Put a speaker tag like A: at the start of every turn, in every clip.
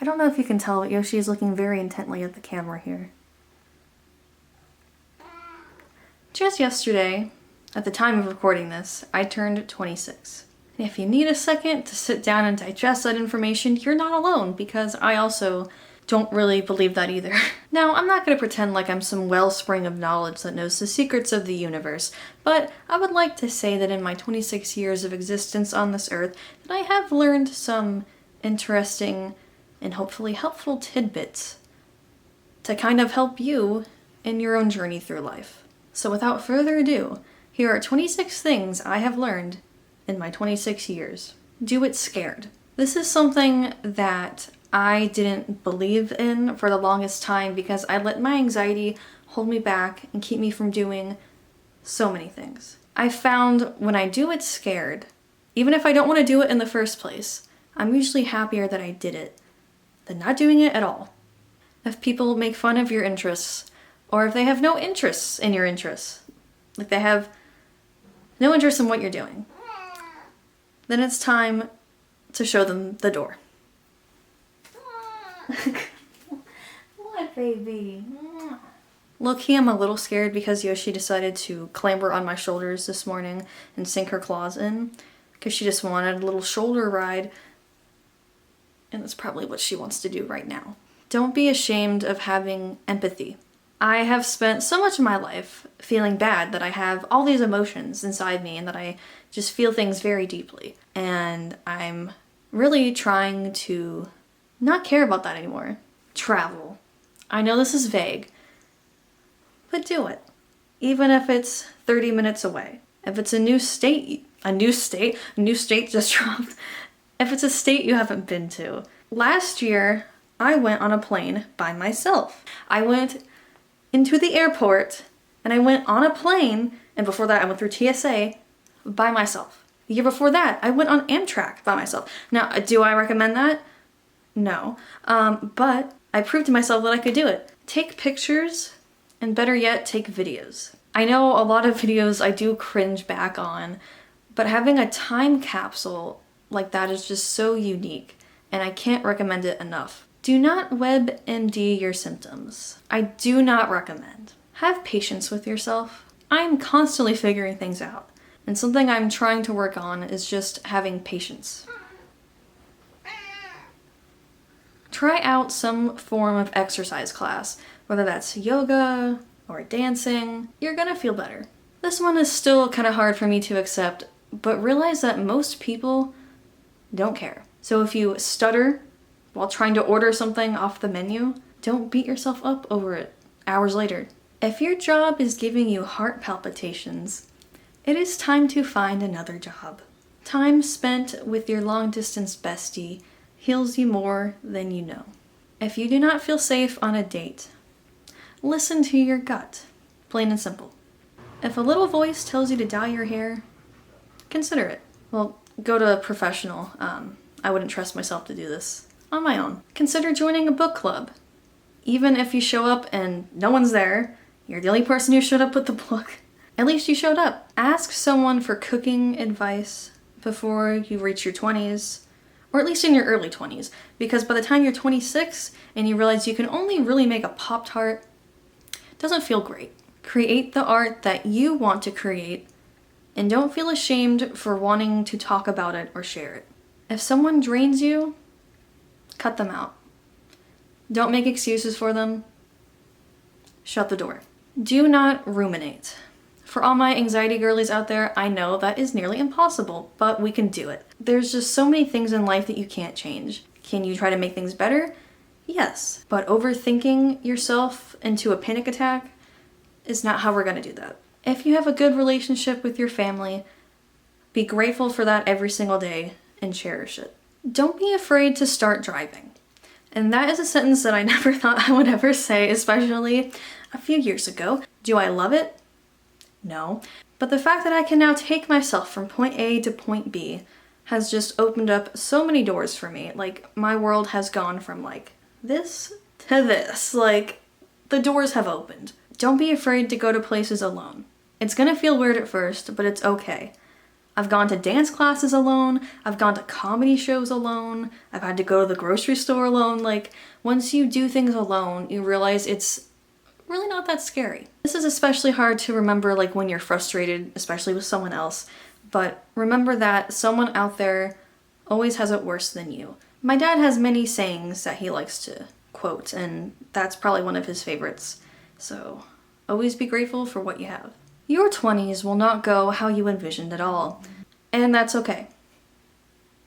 A: I don't know if you can tell, but Yoshi is looking very intently at the camera here. Just yesterday, at the time of recording this, I turned 26. And if you need a second to sit down and digest that information, you're not alone, because I also don't really believe that either. Now, I'm not going to pretend like I'm some wellspring of knowledge that knows the secrets of the universe, but I would like to say that in my 26 years of existence on this earth, that I have learned some interesting and hopefully helpful tidbits to kind of help you in your own journey through life. So without further ado, here are 26 things I have learned in my 26 years. Do it scared. This is something that I didn't believe in for the longest time because I let my anxiety hold me back and keep me from doing so many things. I found when I do it scared, even if I don't want to do it in the first place, I'm usually happier that I did it than not doing it at all. If people make fun of your interests, or if they have no interests in your interests, like they have no interest in what you're doing, then it's time to show them the door. What, baby? Low-key, I'm a little scared because Yoshi decided to clamber on my shoulders this morning and sink her claws in because she just wanted a little shoulder ride, and that's probably what she wants to do right now. Don't be ashamed of having empathy. I have spent so much of my life feeling bad that I have all these emotions inside me and that I just feel things very deeply. And I'm really trying to not care about that anymore. Travel. I know this is vague, but do it. Even if it's 30 minutes away. If it's a new state just dropped. If it's a state you haven't been to. Last year, I went on a plane by myself. I went into the airport and I went on a plane, and before that I went through TSA by myself. The year before that, I went on Amtrak by myself. Now, do I recommend that? No. But I proved to myself that I could do it. Take pictures, and better yet, take videos. I know a lot of videos I do cringe back on, but having a time capsule like that is just so unique, and I can't recommend it enough. Do not WebMD your symptoms. I do not recommend. Have patience with yourself. I'm constantly figuring things out, and something I'm trying to work on is just having patience. Try out some form of exercise class, whether that's yoga or dancing. You're gonna feel better. This one is still kind of hard for me to accept, but realize that most people don't care. So if you stutter while trying to order something off the menu, don't beat yourself up over it hours later. If your job is giving you heart palpitations, it is time to find another job. Time spent with your long-distance bestie heals you more than you know. If you do not feel safe on a date, listen to your gut. Plain and simple. If a little voice tells you to dye your hair, consider it. Well, go to a professional. I wouldn't trust myself to do this on my own. Consider joining a book club. Even if you show up and no one's there, you're the only person who showed up with the book. At least you showed up. Ask someone for cooking advice before you reach your 20s, or at least in your early 20s, because by the time you're 26 and you realize you can only really make a Pop-Tart, it doesn't feel great. Create the art that you want to create, and don't feel ashamed for wanting to talk about it or share it. If someone drains you, cut them out. Don't make excuses for them. Shut the door. Do not ruminate. For all my anxiety girlies out there, I know that is nearly impossible, but we can do it. There's just so many things in life that you can't change. Can you try to make things better? Yes. But overthinking yourself into a panic attack is not how we're gonna do that. If you have a good relationship with your family, be grateful for that every single day and cherish it. Don't be afraid to start driving. And that is a sentence that I never thought I would ever say, especially a few years ago. Do I love it? No. But the fact that I can now take myself from point A to point B has just opened up so many doors for me. Like, my world has gone from like this to this. Like, the doors have opened. Don't be afraid to go to places alone. It's gonna feel weird at first, but it's okay. I've gone to dance classes alone, I've gone to comedy shows alone, I've had to go to the grocery store alone. Like, once you do things alone, you realize it's really not that scary. This is especially hard to remember like when you're frustrated, especially with someone else, but remember that someone out there always has it worse than you. My dad has many sayings that he likes to quote, and that's probably one of his favorites. So always be grateful for what you have. Your 20s will not go how you envisioned at all, and that's okay.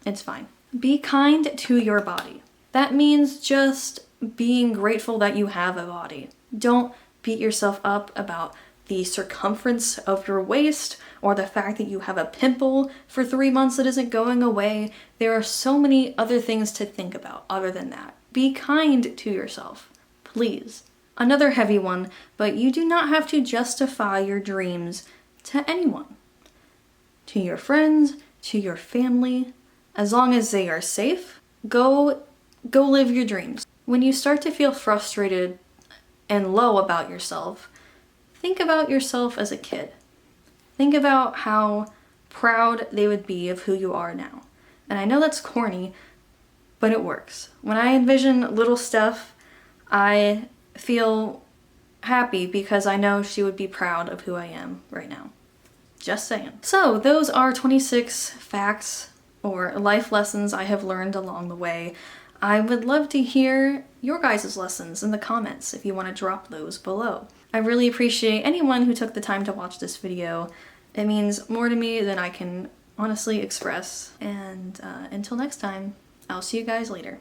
A: It's fine. Be kind to your body. That means just being grateful that you have a body. Don't beat yourself up about the circumference of your waist or the fact that you have a pimple for 3 months that isn't going away. There are so many other things to think about other than that. Be kind to yourself, please. Another heavy one, but you do not have to justify your dreams to anyone. To your friends, to your family, as long as they are safe, go live your dreams. When you start to feel frustrated and low about yourself, think about yourself as a kid. Think about how proud they would be of who you are now. And I know that's corny, but it works. When I envision little Steph, I feel happy because I know she would be proud of who I am right now. Just saying. So those are 26 facts or life lessons I have learned along the way. I would love to hear your guys' lessons in the comments if you want to drop those below. I really appreciate anyone who took the time to watch this video. It means more to me than I can honestly express. And until next time, I'll see you guys later.